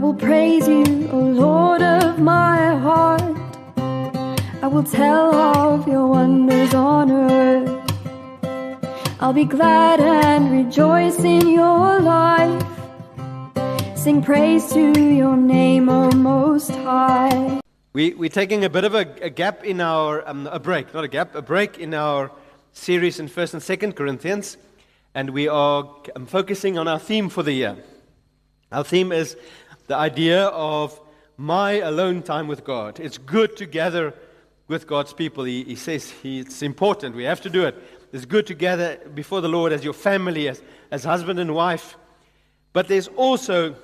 will praise you, O Lord of my heart. I will tell of your wonders on earth. I'll be glad and rejoice in your life. Sing praise to your name, O Most High. We're taking a bit of a gap in our, a break in our series in 1st and 2nd Corinthians, and we are focusing on our theme for the year. Our theme is the idea of my alone time with God. It's good to gather with God's people. He says it's important. We have to do it. It's good to gather before the Lord as your family, as husband and wife. But there's also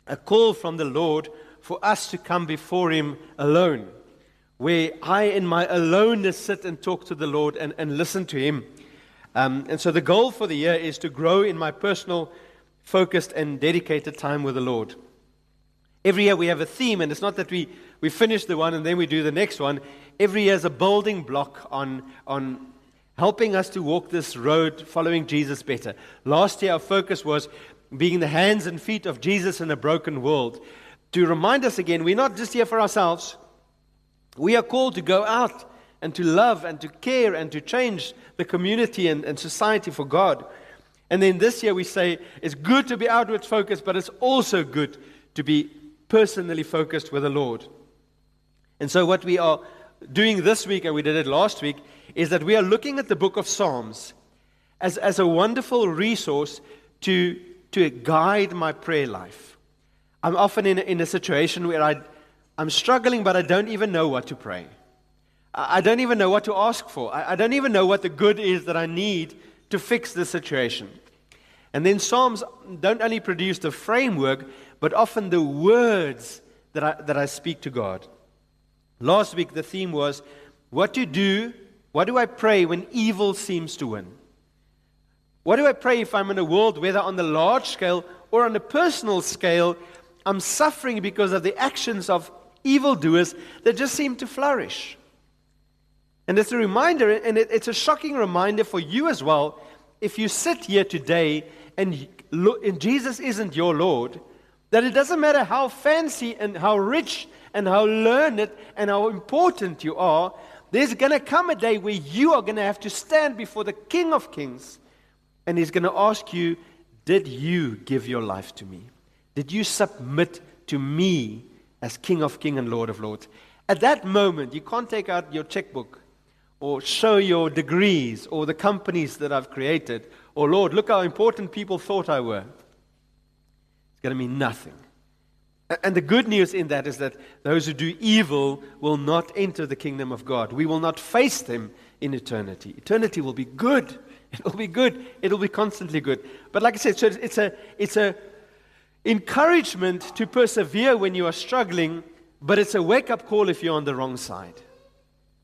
a call from the Lord for us to come before Him alone, where I in my aloneness sit and talk to the Lord and listen to Him. And so the goal for the year is to grow in my personal, focused and dedicated time with the Lord. Every year we have a theme, and it's not that we finish the one and then we do the next one. Every year is a building block on helping us to walk this road, following Jesus better. Last year our focus was being the hands and feet of Jesus in a broken world. To remind us again, we're not just here for ourselves. We are called to go out and to love and to care and to change the community and society for God. And then this year we say it's good to be outward focused, but it's also good to be personally focused with the Lord. And so what we are doing this week, and we did it last week, is that we are looking at the book of Psalms as a wonderful resource to guide my prayer life. I'm often in a situation where I'm struggling, but I don't even know what to pray. I don't even know what to ask for. I don't even know what the good is that I need to fix the situation. And then Psalms don't only produce the framework, but often the words that I speak to God. Last week the theme was, what do I pray when evil seems to win? What do I pray if I'm in a world, whether on the large scale or on a personal scale, I'm suffering because of the actions of evildoers that just seem to flourish? And it's a reminder, and it's a shocking reminder for you as well, if you sit here today and Jesus isn't your Lord, that it doesn't matter how fancy and how rich and how learned and how important you are, there's going to come a day where you are going to have to stand before the King of Kings, and He's going to ask you, did you give your life to me? Did you submit to me as King of Kings and Lord of Lords? At that moment, you can't take out your checkbook or show your degrees or the companies that I've created, or Lord, look how important people thought I were. It's going to mean nothing. And the good news in that is that those who do evil will not enter the kingdom of God. We will not face them in eternity. Eternity will be good. It will be good. It will be constantly good. But like I said, so it's a encouragement to persevere when you are struggling, but it's a wake-up call if you're on the wrong side.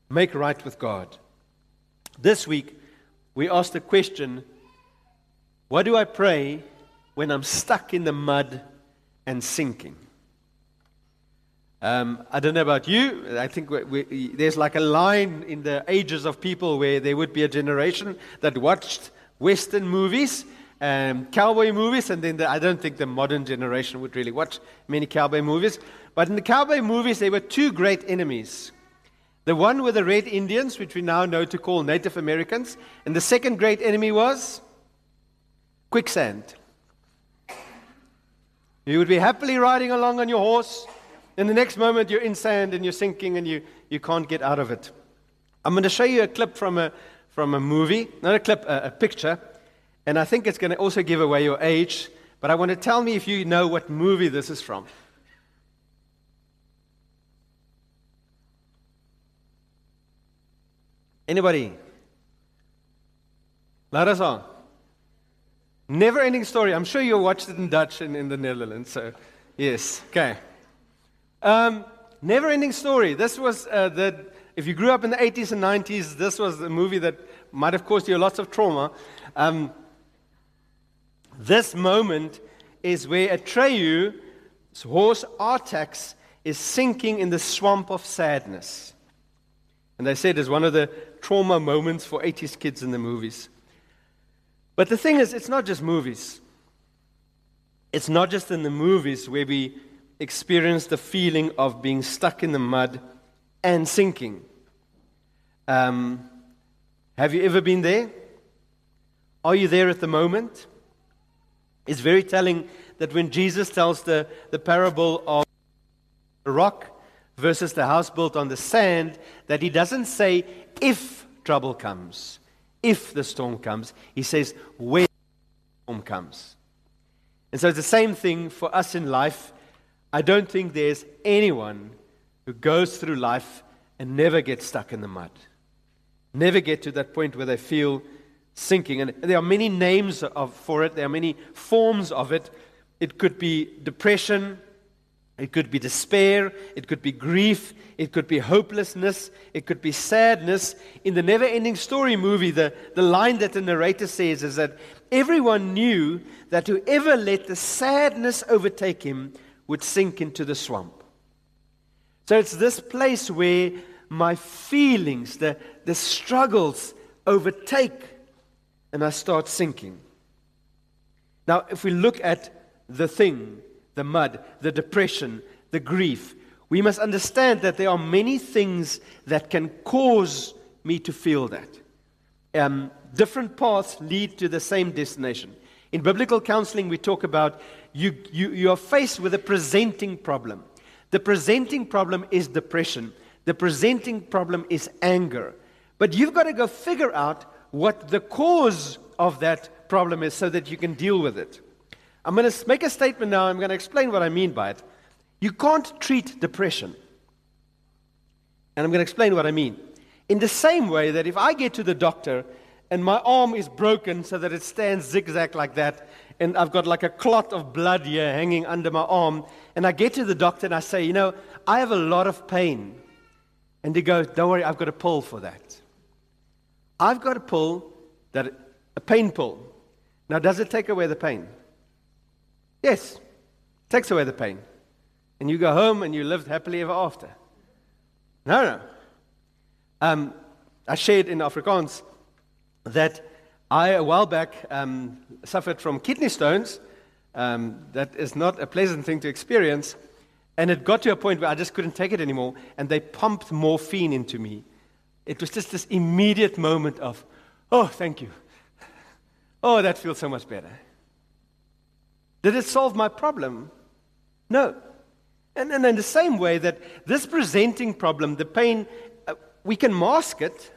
Make right with God. This week, we asked the question, what do I pray when I'm stuck in the mud and sinking? I don't know about you. I think there's like a line in the ages of people where there would be a generation that watched Western movies, cowboy movies, and then I don't think the modern generation would really watch many cowboy movies. But in the cowboy movies, there were two great enemies. The one were the Red Indians, which we now know to call Native Americans, and the second great enemy was quicksand. You would be happily riding along on your horse, and the next moment you're in sand and you're sinking and you can't get out of it. I'm going to show you a clip from a movie, not a clip, a picture, and I think it's going to also give away your age, but I want to tell me if you know what movie this is from. Anybody? Laat us on. Never-ending story. I'm sure you watched it in Dutch and in the Netherlands, so yes. Okay. Never-ending story. This was if you grew up in the 80s and 90s, this was a movie that might have caused you lots of trauma. This moment is where Atreyu, horse Artax, is sinking in the swamp of sadness. And they said it's one of the trauma moments for 80s kids in the movies. But the thing is, it's not just movies. It's not just in the movies where we experienced the feeling of being stuck in the mud and sinking. Have you ever been there? Are you there at the moment? It's very telling that when Jesus tells the parable of the rock versus the house built on the sand, that he doesn't say if trouble comes, if the storm comes. He says when the storm comes. And so it's the same thing for us in life. I don't think there's anyone who goes through life and never gets stuck in the mud. Never get to that point where they feel sinking. And there are many names for it. There are many forms of it. It could be depression. It could be despair. It could be grief. It could be hopelessness. It could be sadness. In the Never Ending Story movie, the line that the narrator says is that everyone knew that whoever let the sadness overtake him would sink into the swamp. So it's this place where my feelings, the struggles overtake and I start sinking. Now, if we look at the thing, the mud, the depression, the grief, we must understand that there are many things that can cause me to feel that. Different paths lead to the same destination. In biblical counseling, we talk about you are faced with a presenting problem. The presenting problem is depression. The presenting problem is anger. But you've got to go figure out what the cause of that problem is so that you can deal with it. I'm going to make a statement now. I'm going to explain what I mean by it. You can't treat depression. And I'm going to explain what I mean. In the same way that if I get to the doctor and my arm is broken so that it stands zigzag like that, and I've got like a clot of blood here hanging under my arm, and I get to the doctor and I say, I have a lot of pain. And he goes, don't worry, I've got a pill for that. I've got a pill, a pain pill. Now, does it take away the pain? Yes, it takes away the pain. And you go home and you live happily ever after. No. I shared in Afrikaans that I, a while back, suffered from kidney stones. That is not a pleasant thing to experience. And it got to a point where I just couldn't take it anymore, and they pumped morphine into me. It was just this immediate moment of, oh, thank you. Oh, that feels so much better. Did it solve my problem? No. And in the same way that this presenting problem, the pain, we can mask it.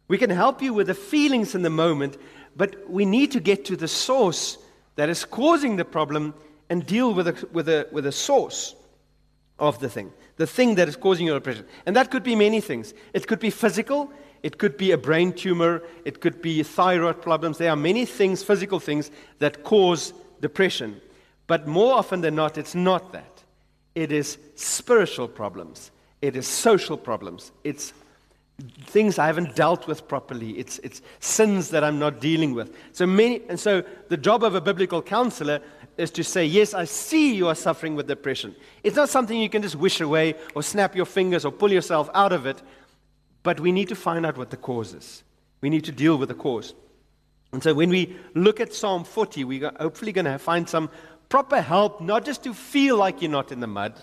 We can help you with the feelings in the moment, but we need to get to the source that is causing the problem and deal with the source of the thing that is causing your depression. And that could be many things. It could be physical. It could be a brain tumor. It could be thyroid problems. There are many things, physical things, that cause depression. But more often than not, it's not that. It is spiritual problems. It is social problems. It's things I haven't dealt with properly. It's sins that I'm not dealing with. So the job of a biblical counselor is to say, yes, I see you are suffering with depression. It's not something you can just wish away or snap your fingers or pull yourself out of it, but we need to find out what the cause is. We need to deal with the cause. And so when we look at Psalm 40, we're hopefully going to find some proper help, not just to feel like you're not in the mud,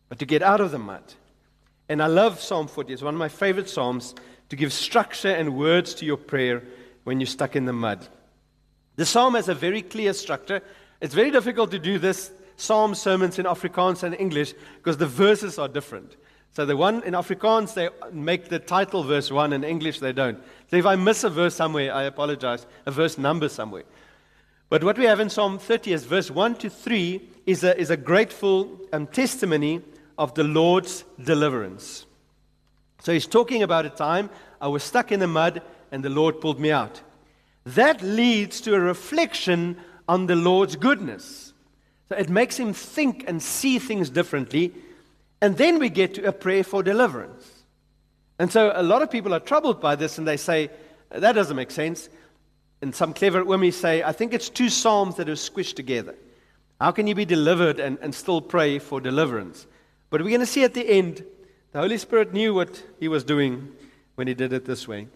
but to get out of the mud. And I love Psalm 40. It's one of my favorite Psalms to give structure and words to your prayer when you're stuck in the mud. The Psalm has a very clear structure. It's very difficult to do this Psalm sermons in Afrikaans and English because the verses are different. So the one in Afrikaans, they make the title verse 1, in English they don't. So if I miss a verse somewhere, I apologize, a verse number somewhere. But what we have in Psalm 30 is verse 1 to 3 is a grateful testimony of the Lord's deliverance. So he's talking about a time I was stuck in the mud and the Lord pulled me out. That leads to a reflection on the Lord's goodness. So it makes him think and see things differently. And then we get to a prayer for deliverance. And so a lot of people are troubled by this and they say, that doesn't make sense. And some clever women say, I think it's two psalms that are squished together. How can you be delivered and still pray for deliverance? But we're going to see at the end, the Holy Spirit knew what he was doing when he did it this way.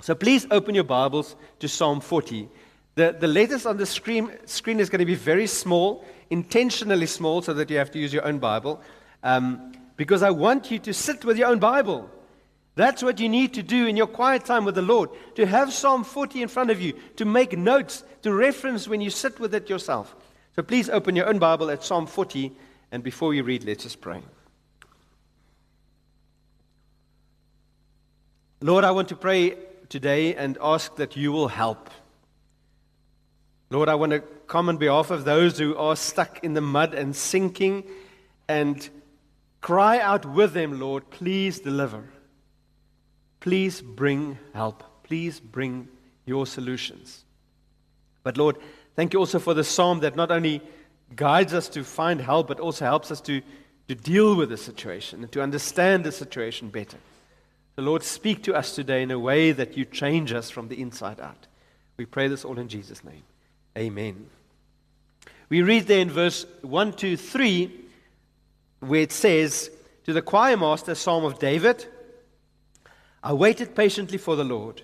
So please open your Bibles to Psalm 40. The letters on the screen is going to be very small, intentionally small, so that you have to use your own Bible, because I want you to sit with your own Bible. That's what you need to do in your quiet time with the Lord, to have Psalm 40 in front of you, to make notes, to reference when you sit with it yourself. So please open your own Bible at Psalm 40, and before we read, let's just pray. Lord, I want to pray today and ask that you will help. Lord, I want to come on behalf of those who are stuck in the mud and sinking, and cry out with them, Lord, please deliver. Please bring help. Please bring your solutions. But Lord, thank you also for the psalm that not only guides us to find help, but also helps us to deal with the situation and to understand the situation better. So Lord, speak to us today in a way that you change us from the inside out. We pray this all in Jesus' name. Amen. We read there in verse 1 to 3, where it says, to the choir master, Psalm of David, I waited patiently for the Lord.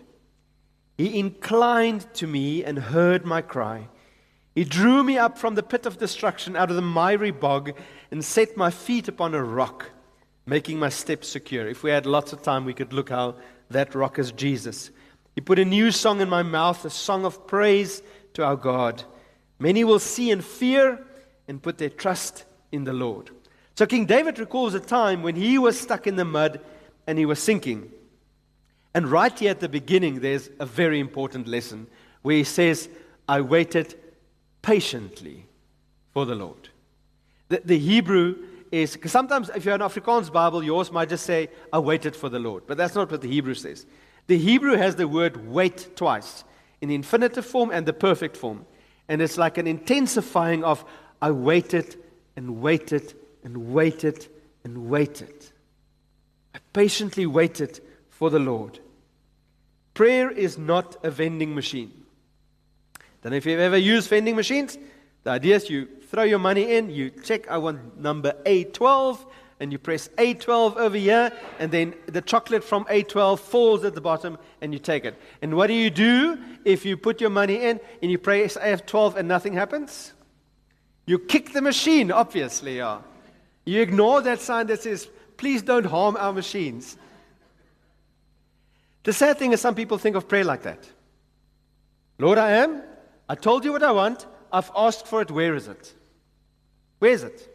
He inclined to me and heard my cry. He drew me up from the pit of destruction, out of the miry bog, and set my feet upon a rock, making my steps secure. If we had lots of time, we could look how that rock is Jesus. He put a new song in my mouth, a song of praise to our God. Many will see and fear and put their trust in the Lord. So King David recalls a time when he was stuck in the mud and he was sinking. And right here at the beginning, there's a very important lesson where he says, I waited patiently for the Lord. The Hebrew is, because sometimes if you're an Afrikaans Bible, yours might just say, I waited for the Lord. But that's not what the Hebrew says. The Hebrew has the word wait twice, in the infinitive form and the perfect form. And it's like an intensifying of, I waited and waited and waited and waited. I patiently waited for the Lord. Prayer is not a vending machine. Don't know if you've ever used vending machines. The idea is you throw your money in, you check, I want number A12, and you press A12 over here, and then the chocolate from A12 falls at the bottom, and you take it. And what do you do if you put your money in, and you press A12 and nothing happens? You kick the machine, obviously. Yeah. You ignore that sign that says, please don't harm our machines. The sad thing is some people think of prayer like that. Lord, I told you what I want, I've asked for it, where is it? Where is it?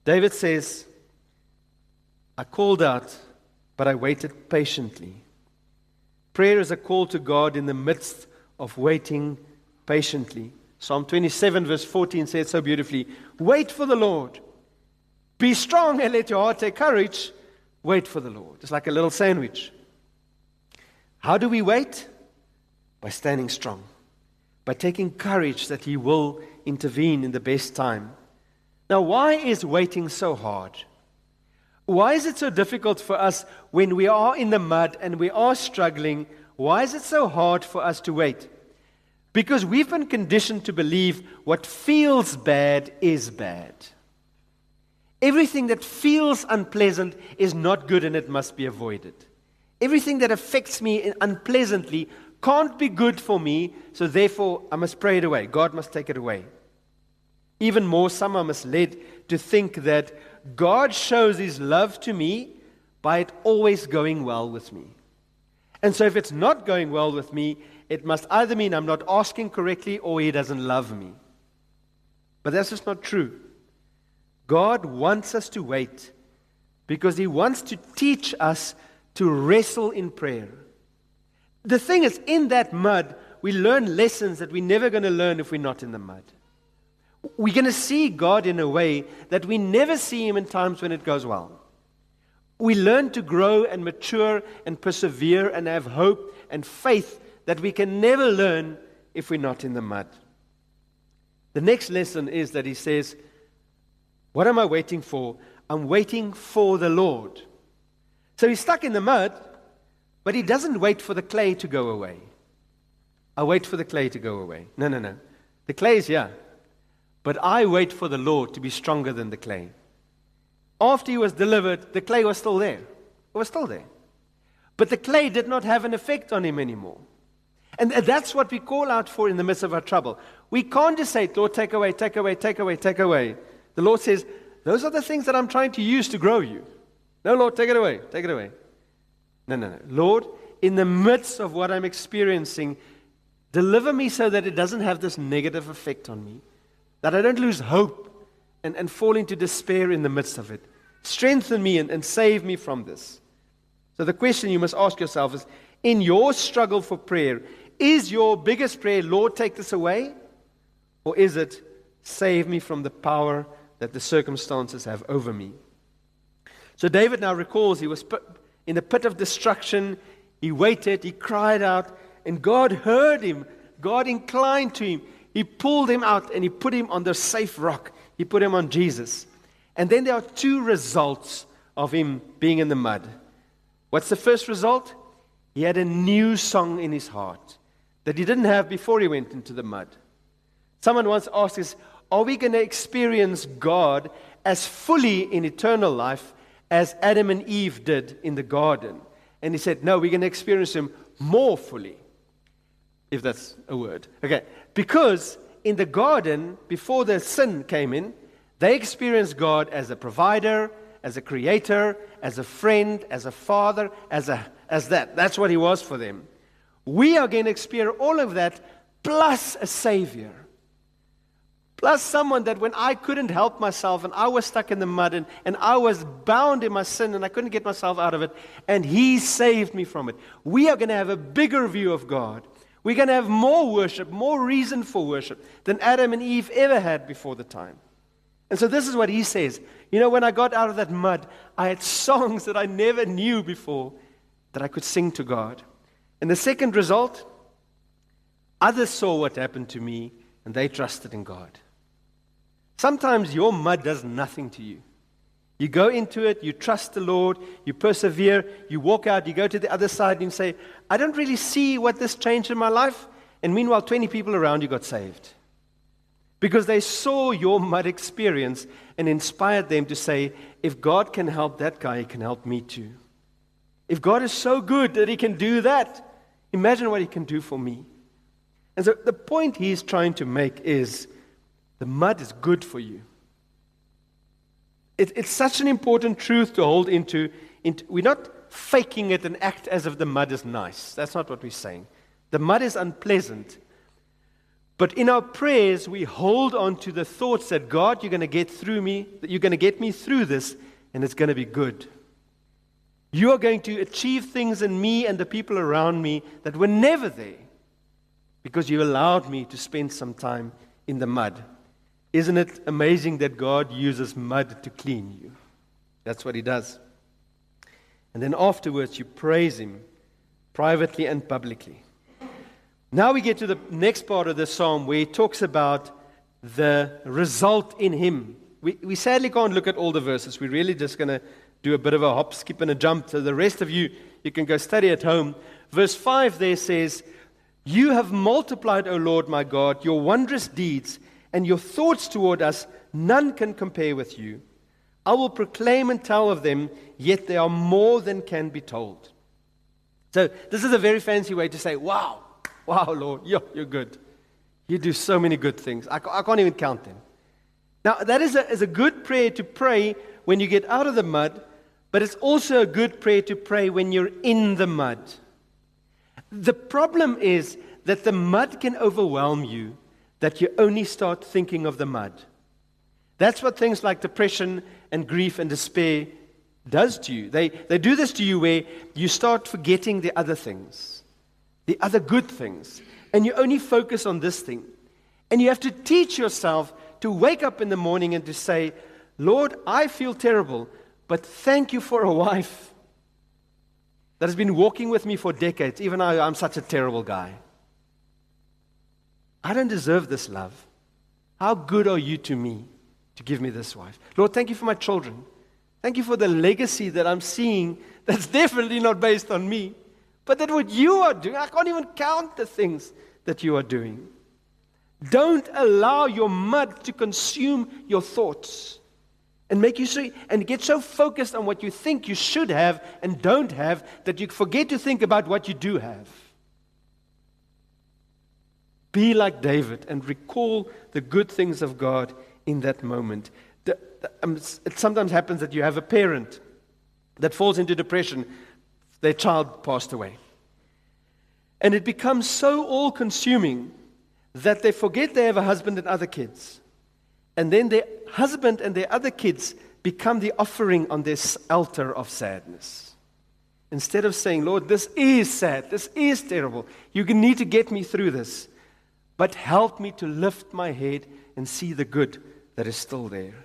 David says, I called out, but I waited patiently. Prayer is a call to God in the midst of waiting patiently. Psalm 27 verse 14 says so beautifully, wait for the Lord. Be strong and let your heart take courage. Wait for the Lord. It's like a little sandwich. How do we wait? By standing strong. By taking courage that He will intervene in the best time. Now, why is waiting so hard? Why is it so difficult for us when we are in the mud and we are struggling? Why is it so hard for us to wait? Because we've been conditioned to believe what feels bad is bad. Everything that feels unpleasant is not good and it must be avoided. Everything that affects me unpleasantly can't be good for me, so therefore I must pray it away. God must take it away. Even more, some are misled to think that God shows His love to me by it always going well with me. And so if it's not going well with me, it must either mean I'm not asking correctly or He doesn't love me. But that's just not true. God wants us to wait because He wants to teach us to wrestle in prayer. The thing is, in that mud, we learn lessons that we're never going to learn if we're not in the mud. We're going to see God in a way that we never see Him in times when it goes well. We learn to grow and mature and persevere and have hope and faith that we can never learn if we're not in the mud. The next lesson is that He says, what am I waiting for? I'm waiting for the Lord. So He's stuck in the mud, but He doesn't wait for the clay to go away. I wait for the clay to go away. No. The clay is here. But I wait for the Lord to be stronger than the clay. After He was delivered, the clay was still there. It was still there. But the clay did not have an effect on Him anymore. And that's what we call out for in the midst of our trouble. We can't just say, Lord, take away, take away, take away, take away. The Lord says, those are the things that I'm trying to use to grow you. No, Lord, take it away, take it away. No. Lord, in the midst of what I'm experiencing, deliver me so that it doesn't have this negative effect on me, that I don't lose hope and fall into despair in the midst of it. Strengthen me and save me from this. So the question you must ask yourself is, in your struggle for prayer, is your biggest prayer, Lord, take this away? Or is it, save me from the power that the circumstances have over me? So David now recalls he was put in the pit of destruction. He waited, he cried out, and God heard him. God inclined to him. He pulled him out and he put him on the safe rock. He put him on Jesus. And then there are two results of him being in the mud. What's the first result? He had a new song in his heart that he didn't have before he went into the mud. Someone once asked us, are we going to experience God as fully in eternal life as Adam and Eve did in the garden? And he said, no, we're going to experience Him more fully, if that's a word. Okay, because in the garden, before the sin came in, they experienced God as a provider, as a creator, as a friend, as a father, as that. That's what He was for them. We are going to experience all of that plus a Savior. Plus someone that when I couldn't help myself and I was stuck in the mud and I was bound in my sin and I couldn't get myself out of it, and He saved me from it. We are going to have a bigger view of God. We're going to have more worship, more reason for worship than Adam and Eve ever had before the time. And so this is what he says. You know, when I got out of that mud, I had songs that I never knew before that I could sing to God. And the second result, others saw what happened to me and they trusted in God. Sometimes your mud does nothing to you. You go into it, you trust the Lord, you persevere, you walk out, you go to the other side and you say, I don't really see what this changed in my life. And meanwhile, 20 people around you got saved. Because they saw your mud experience and inspired them to say, if God can help that guy, He can help me too. If God is so good that He can do that, imagine what He can do for me. And so the point he's trying to make is, the mud is good for you. It's such an important truth to hold into. We're not faking it and act as if the mud is nice. That's not what we're saying. The mud is unpleasant. But in our prayers, we hold on to the thoughts that, God, you're going to get through me, that you're going to get me through this, and it's going to be good. You are going to achieve things in me and the people around me that were never there because you allowed me to spend some time in the mud. Isn't it amazing that God uses mud to clean you? That's what He does. And then afterwards, you praise Him privately and publicly. Now we get to the next part of the psalm where he talks about the result in Him. We sadly can't look at all the verses. We're really just going to do a bit of a hop, skip, and a jump. So the rest of you can go study at home. Verse 5 there says, You have multiplied, O Lord my God, your wondrous deeds, and your thoughts toward us, none can compare with you. I will proclaim and tell of them, yet they are more than can be told. So this is a very fancy way to say, wow, Lord, you're good. You do so many good things. I can't even count them. Now, that is a good prayer to pray when you get out of the mud, but it's also a good prayer to pray when you're in the mud. The problem is that the mud can overwhelm you, that you only start thinking of the mud. That's what things like depression and grief and despair does to you. They do this to you where you start forgetting the other things, the other good things, and you only focus on this thing. And you have to teach yourself to wake up in the morning and to say, Lord, I feel terrible, but thank you for a wife that has been walking with me for decades, even though I'm such a terrible guy. I don't deserve this love. How good are you to me to give me this wife? Lord, thank you for my children. Thank you for the legacy that I'm seeing that's definitely not based on me, but that what you are doing, I can't even count the things that you are doing. Don't allow your mud to consume your thoughts and make you and get so focused on what you think you should have and don't have that you forget to think about what you do have. Be like David and recall the good things of God in that moment. It sometimes happens that you have a parent that falls into depression. Their child passed away. And it becomes so all-consuming that they forget they have a husband and other kids. And then their husband and their other kids become the offering on this altar of sadness. Instead of saying, Lord, this is sad, this is terrible, you need to get me through this, but help me to lift my head and see the good that is still there.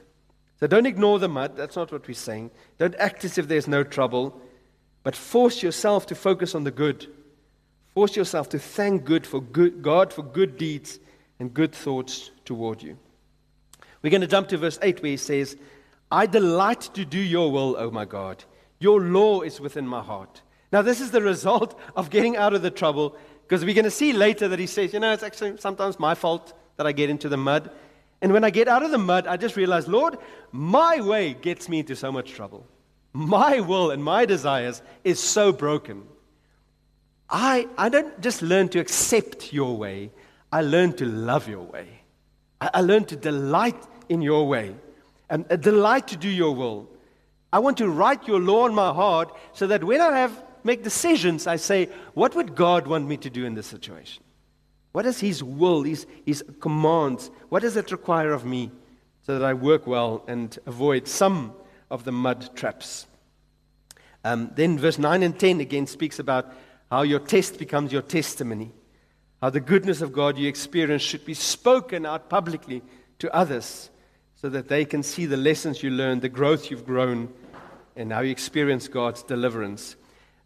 So don't ignore the mud, that's not what we're saying. Don't act as if there's no trouble, but force yourself to focus on the good. Force yourself to thank God for good deeds and good thoughts toward you. We're going to jump to verse 8 where he says, I delight to do your will, O my God. Your law is within my heart. Now this is the result of getting out of the trouble, because we're going to see later that he says, it's actually sometimes my fault that I get into the mud. And when I get out of the mud, I just realize, Lord, my way gets me into so much trouble. My will and my desires is so broken. I don't just learn to accept your way. I learn to love your way. I learn to delight in your way and a delight to do your will. I want to write your law in my heart so that when I make decisions, I say, what would God want me to do in this situation? What is His will, His commands? What does it require of me so that I work well and avoid some of the mud traps? Then verse 9 and 10 again speaks about how your test becomes your testimony. How the goodness of God you experience should be spoken out publicly to others so that they can see the lessons you learned, the growth you've grown, and how you experience God's deliverance.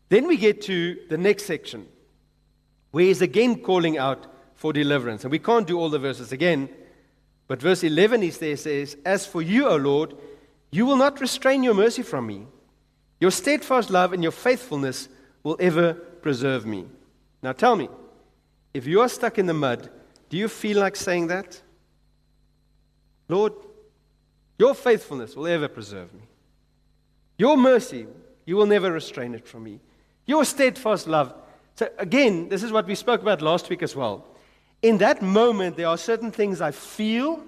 Then we get to the next section, where He's again calling out for deliverance. And we can't do all the verses again, but verse 11 is there, says, As for you, O Lord, you will not restrain your mercy from me. Your steadfast love and your faithfulness will ever preserve me. Now tell me, if you are stuck in the mud, do you feel like saying that? Lord, your faithfulness will ever preserve me. Your mercy, you will never restrain it from me. Your steadfast love. So again, this is what we spoke about last week as well. In that moment, there are certain things I feel,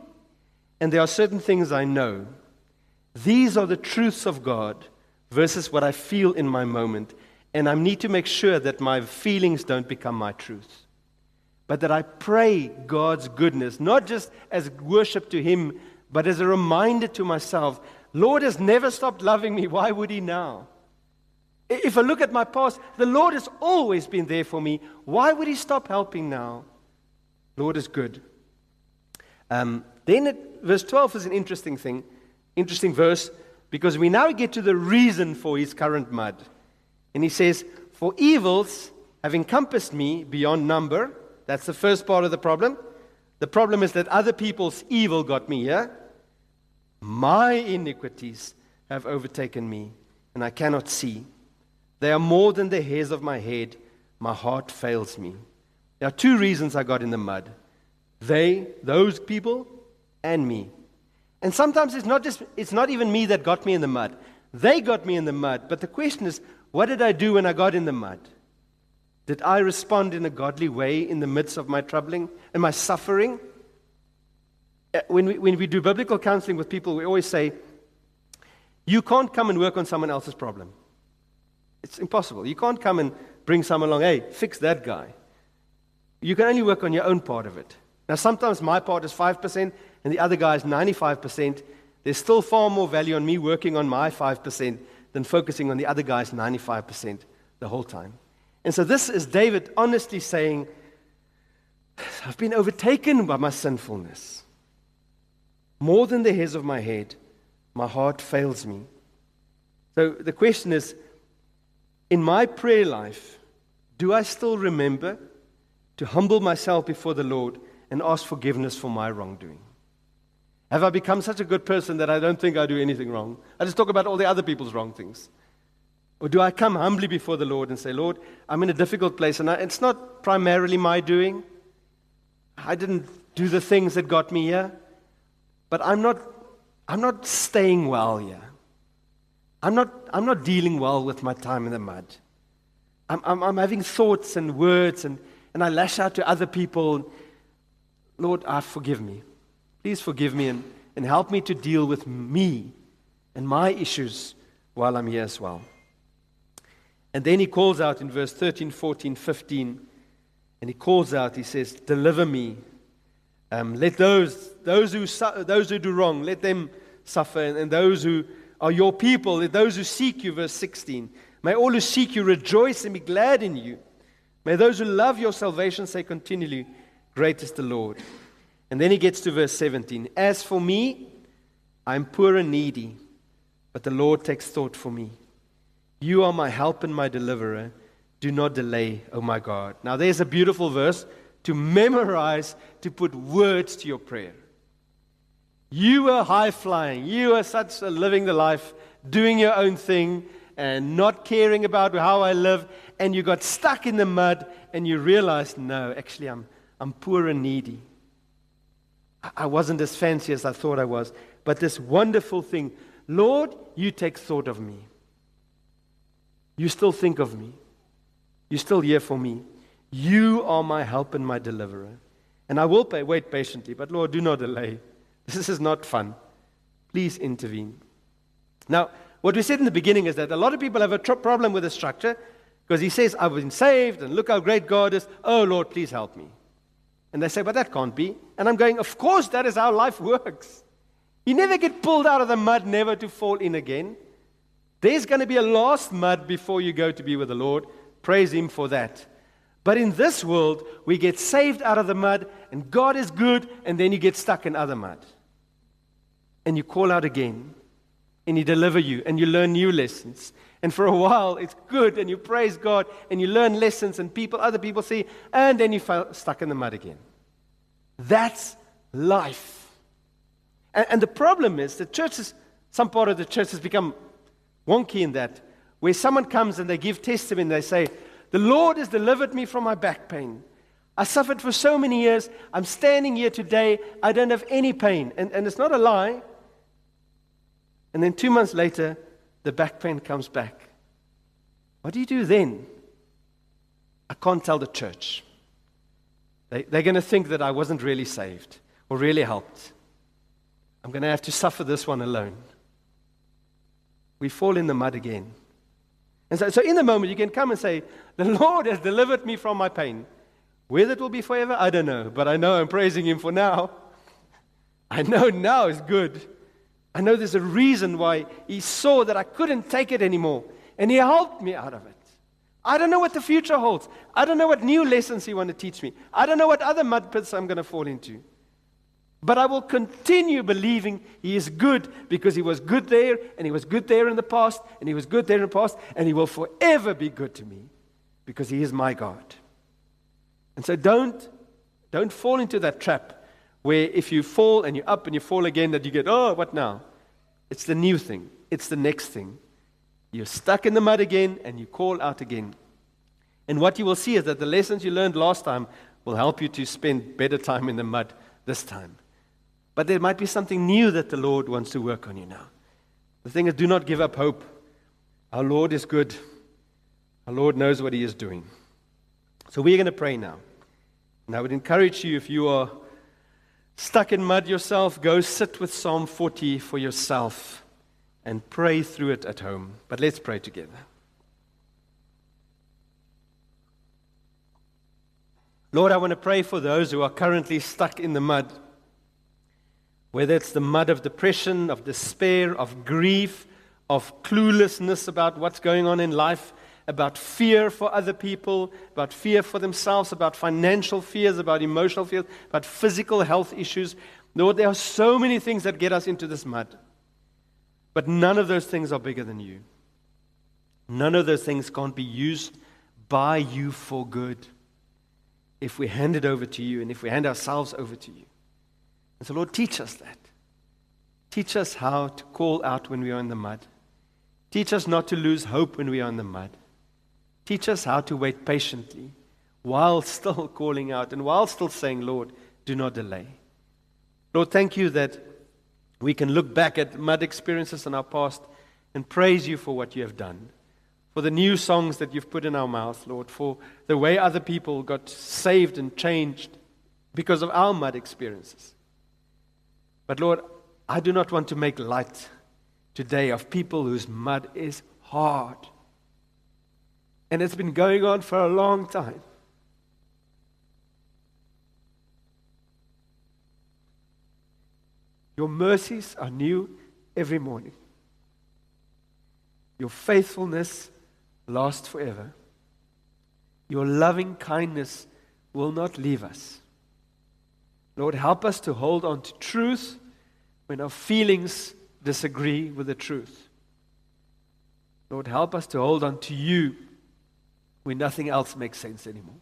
and there are certain things I know. These are the truths of God versus what I feel in my moment. And I need to make sure that my feelings don't become my truths. But that I pray God's goodness, not just as worship to Him, but as a reminder to myself, Lord has never stopped loving me. Why would He now? If I look at my past, the Lord has always been there for me. Why would He stop helping now? Lord is good. Verse 12 is an interesting verse, because we now get to the reason for his current mud. And he says, For evils have encompassed me beyond number. That's the first part of the problem. The problem is that other people's evil got me here. My iniquities have overtaken me, and I cannot see. They are more than the hairs of my head. My heart fails me. There are two reasons I got in the mud. Those people, and me. And sometimes it's not even me that got me in the mud. They got me in the mud. But the question is, what did I do when I got in the mud? Did I respond in a godly way in the midst of my troubling and my suffering? When we do biblical counseling with people, we always say, you can't come and work on someone else's problem. It's impossible. You can't come and bring someone along, hey, fix that guy. You can only work on your own part of it. Now, sometimes my part is 5% and the other guy is 95%. There's still far more value on me working on my 5% than focusing on the other guy's 95% the whole time. And so this is David honestly saying, I've been overtaken by my sinfulness. More than the hairs of my head, my heart fails me. So the question is, in my prayer life, do I still remember to humble myself before the Lord and ask forgiveness for my wrongdoing? Have I become such a good person that I don't think I do anything wrong? I just talk about all the other people's wrong things. Or do I come humbly before the Lord and say, Lord, I'm in a difficult place, and it's not primarily my doing. I didn't do the things that got me here, but I'm not staying well here. I'm not dealing well with my time in the mud. I'm having thoughts and words, and I lash out to other people. Lord, forgive me. Please forgive me and help me to deal with me and my issues while I'm here as well. And then he calls out in verse 13, 14, 15, and he calls out, he says, deliver me. Let those who do wrong, let them suffer, and those who are your people, let those who seek you, verse 16. May all who seek you rejoice and be glad in you. May those who love your salvation say continually, great is the Lord. And then he gets to verse 17. As for me, I am poor and needy, but the Lord takes thought for me. You are my help and my deliverer. Do not delay, oh my God. Now there's a beautiful verse to memorize, to put words to your prayer. You were high-flying. You were such a living the life, doing your own thing, and not caring about how I live, and you got stuck in the mud, and you realized, no, actually I'm poor and needy. I wasn't as fancy as I thought I was. But this wonderful thing, Lord, you take thought of me. You still think of me. You're still here for me. You are my help and my deliverer. And I will wait patiently, but Lord, do not delay. This is not fun. Please intervene. Now, what we said in the beginning is that a lot of people have a problem with the structure because he says, I've been saved and look how great God is. Oh, Lord, please help me. And they say, but that can't be. And I'm going, of course, that is how life works. You never get pulled out of the mud, never to fall in again. There's going to be a last mud before you go to be with the Lord. Praise Him for that. But in this world, we get saved out of the mud, and God is good, and then you get stuck in other mud. And you call out again, and He delivers you, and you learn new lessons. And for a while, it's good, and you praise God, and you learn lessons, and other people see, and then you fell stuck in the mud again. That's life. And the problem is, some part of the church has become wonky in that, where someone comes and they give testimony, and they say, the Lord has delivered me from my back pain. I suffered for so many years. I'm standing here today. I don't have any pain. And it's not a lie. And then 2 months later, the back pain comes back. What do you do then? I can't tell the church. They're going to think that I wasn't really saved or really helped. I'm going to have to suffer this one alone. We fall in the mud again. And so in the moment, you can come and say, the Lord has delivered me from my pain. Whether it will be forever, I don't know. But I know I'm praising Him for now. I know now is good. I know there's a reason why He saw that I couldn't take it anymore. And He helped me out of it. I don't know what the future holds. I don't know what new lessons He wants to teach me. I don't know what other mud pits I'm going to fall into. But I will continue believing He is good because He was good there, and He was good there in the past, and He was good there in the past, and He will forever be good to me because He is my God. And so don't fall into that trap where if you fall and you're up and you fall again that you get, oh, what now? It's the new thing. It's the next thing. You're stuck in the mud again and you call out again. And what you will see is that the lessons you learned last time will help you to spend better time in the mud this time. But there might be something new that the Lord wants to work on you now. The thing is, do not give up hope. Our Lord is good. Our Lord knows what He is doing. So we're going to pray now. And I would encourage you, if you are stuck in mud yourself, go sit with Psalm 40 for yourself and pray through it at home. But let's pray together. Lord, I want to pray for those who are currently stuck in the mud. Whether it's the mud of depression, of despair, of grief, of cluelessness about what's going on in life, about fear for other people, about fear for themselves, about financial fears, about emotional fears, about physical health issues. Lord, there are so many things that get us into this mud. But none of those things are bigger than you. None of those things can't be used by you for good if we hand it over to you and if we hand ourselves over to you. And so, Lord, teach us that. Teach us how to call out when we are in the mud. Teach us not to lose hope when we are in the mud. Teach us how to wait patiently while still calling out and while still saying, Lord, do not delay. Lord, thank you that we can look back at mud experiences in our past and praise you for what you have done, for the new songs that you've put in our mouth, Lord, for the way other people got saved and changed. because of our mud experiences. But Lord, I do not want to make light today of people whose mud is hard. And it's been going on for a long time. Your mercies are new every morning. Your faithfulness lasts forever. Your loving kindness will not leave us. Lord, help us to hold on to truth when our feelings disagree with the truth. Lord, help us to hold on to you when nothing else makes sense anymore.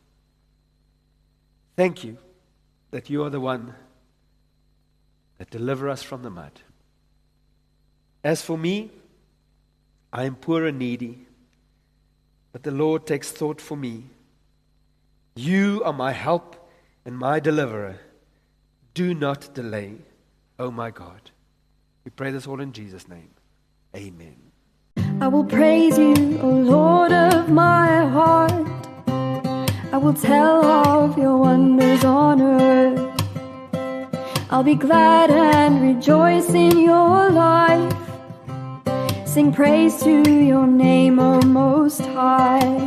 Thank you that you are the one that delivers us from the mud. As for me, I am poor and needy, but the Lord takes thought for me. You are my help and my deliverer. Do not delay, oh my God. We pray this all in Jesus' name. Amen. I will praise you, O Lord of my heart. I will tell of your wonders on earth. I'll be glad and rejoice in your life. Sing praise to your name, O Most High.